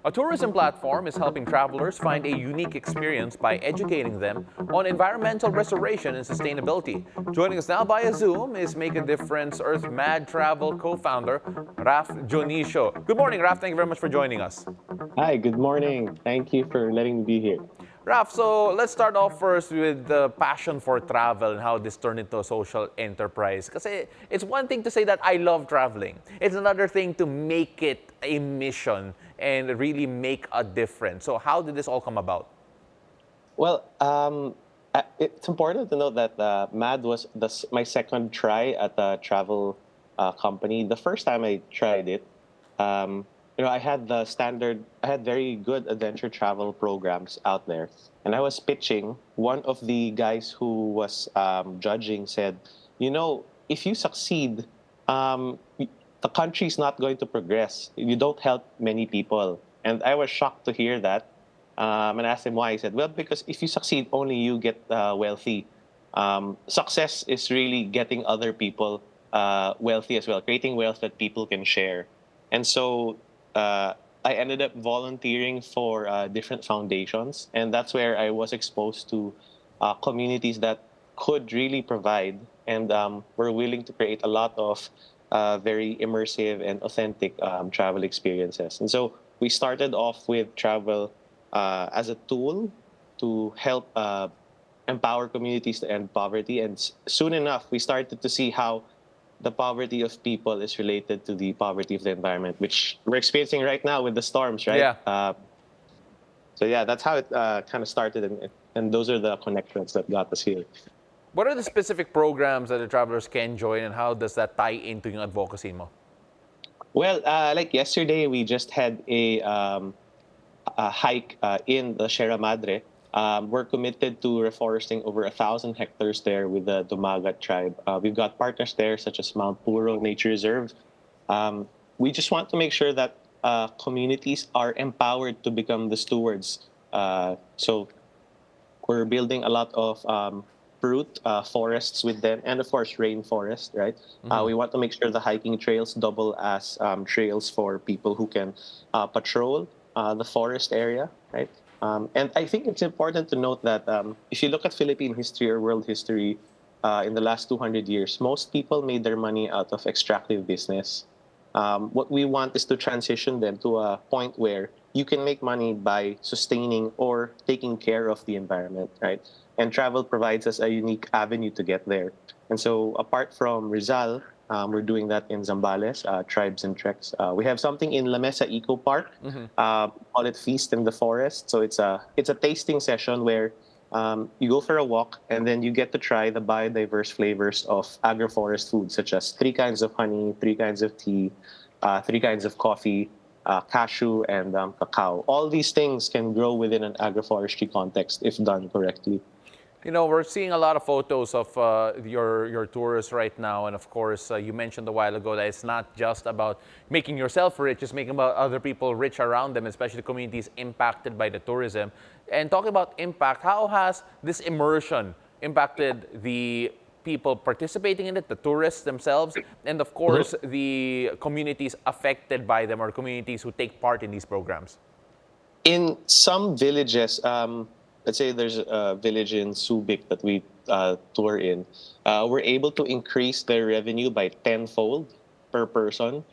A tourism platform is helping travelers find a unique experience by educating them on environmental restoration and sustainability. Joining us now via Zoom is Make a Difference Earth Mad Travel co-founder Raf Dionisio. Good morning, Raf. Thank you very much for joining us. Hi, good morning. Thank you for letting me be here. Raf, so let's start off first with the passion for travel and how this turned into a social enterprise. Because it's one thing to say that I love traveling. It's another thing to make it a mission and really make a difference. So how did this all come about? Well, it's important to note that MAD was my second try at a travel company. The first time I tried it, I had I had very good adventure travel programs out there. And I was pitching. One of the guys who was judging said, if you succeed, the country's not going to progress. You don't help many people. And I was shocked to hear that. And I asked him why. He said, well, because if you succeed, only you get wealthy. Success is really getting other people wealthy as well, creating wealth that people can share. And so I ended up volunteering for different foundations. And that's where I was exposed to communities that could really provide and were willing to create a lot of very immersive and authentic travel experiences. And so we started off with travel as a tool to help empower communities to end poverty. And soon enough, we started to see how the poverty of people is related to the poverty of the environment, which we're experiencing right now with the storms, right? Yeah. So yeah, that's how it kind of started, and those are the connections that got us here. What are the specific programs that the travelers can join and how does that tie into yung advocacy mo? Well, like yesterday, we just had a hike in the Sierra Madre. We're committed to reforesting over 1,000 hectares there with the Dumagat tribe. We've got partners there, such as Mount Puro Nature Reserve. We just want to make sure that communities are empowered to become the stewards. So we're building a lot of fruit forests with them, and of course, rainforest, right? We want to make sure the hiking trails double as trails for people who can patrol the forest area, right? And I think it's important to note that if you look at Philippine history or world history in the last 200 years, most people made their money out of extractive business. What we want is to transition them to a point where you can make money by sustaining or taking care of the environment, right? And travel provides us a unique avenue to get there. And so apart from Rizal, we're doing that in Zambales, Tribes and Treks. We have something in La Mesa Eco Park, call it Feast in the Forest. So it's a tasting session where you go for a walk and then you get to try the biodiverse flavors of agroforest foods, such as 3 kinds of honey, 3 kinds of tea, 3 kinds of coffee, cashew, and cacao. All these things can grow within an agroforestry context if done correctly. You know, we're seeing a lot of photos of your tours right now. And of course, you mentioned a while ago that it's not just about making yourself rich, it's making about other people rich around them, especially communities impacted by the tourism. And talking about impact, how has this immersion impacted the people participating in it, the tourists themselves, and of course, the communities affected by them or communities who take part in these programs? In some villages, let's say there's a village in Subic that we tour in, we're able to increase their revenue by tenfold per person,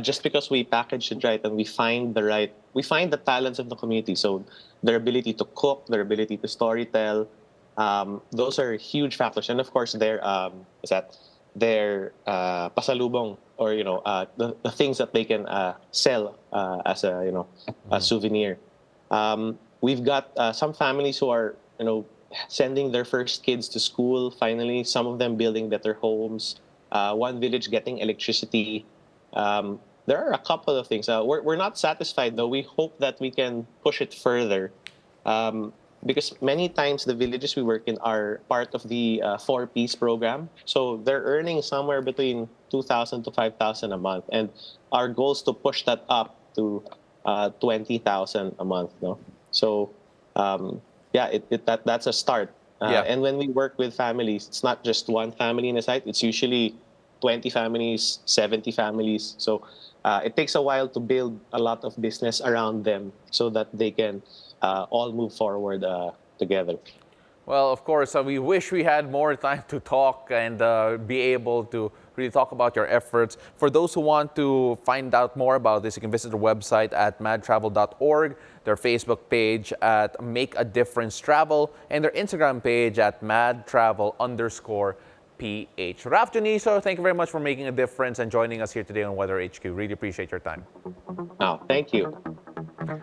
just because we package it right and we find the talents of the community. So their ability to cook, their ability to storytell, those are huge factors. And of course, their pasalubong, or the things that they can sell as a souvenir. We've got some families who are, sending their first kids to school, finally, some of them building better homes, one village getting electricity. There are a couple of things. We're not satisfied, though. We hope that we can push it further. Because many times the villages we work in are part of the 4 Ps program. So they're earning somewhere between 2,000 to 5,000 a month. And our goal is to push that up to 20,000 a month. No? So that's a start. And when we work with families, it's not just one family in a site. It's usually 20 families, 70 families. So it takes a while to build a lot of business around them so that they can all move forward together. Well, of course, we wish we had more time to talk and be able to really talk about your efforts. For those who want to find out more about this, you can visit their website at madtravel.org, their Facebook page at Make a Difference Travel, and their Instagram page at madtravel_PH. Raf, Dionisio, thank you very much for making a difference and joining us here today on Weather HQ. Really appreciate your time. Oh, thank you.